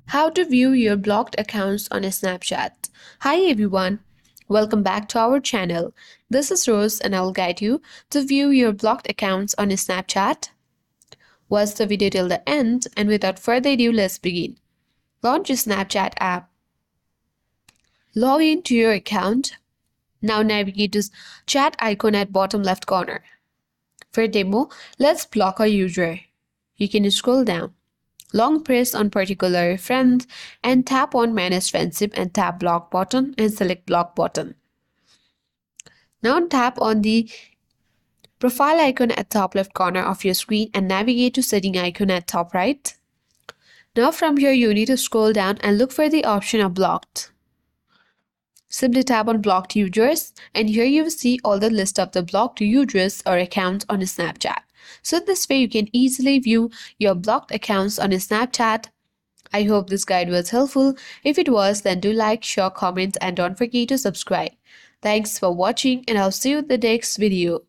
How to view your blocked accounts on a Snapchat. Hi everyone, welcome back to our channel. This is Rose and I will guide you to view your blocked accounts on a Snapchat. Watch the video till the end and without further ado, let's begin. Launch your Snapchat app. Log into your account. Now navigate to chat icon at bottom left corner. For demo, let's block a user. You can scroll down. Long press on particular friend and tap on manage friendship and tap block button and select block button. Now tap on the profile icon at top left corner of your screen and navigate to setting icon at top right. Now from here you need to scroll down and look for the option of blocked. Simply tap on blocked users and here you will see all the list of the blocked users or accounts on Snapchat. So this way you can easily view your blocked accounts on Snapchat. I hope this guide was helpful. If it was, then do like, share, comment and don't forget to subscribe. Thanks for watching and I'll see you in the next video.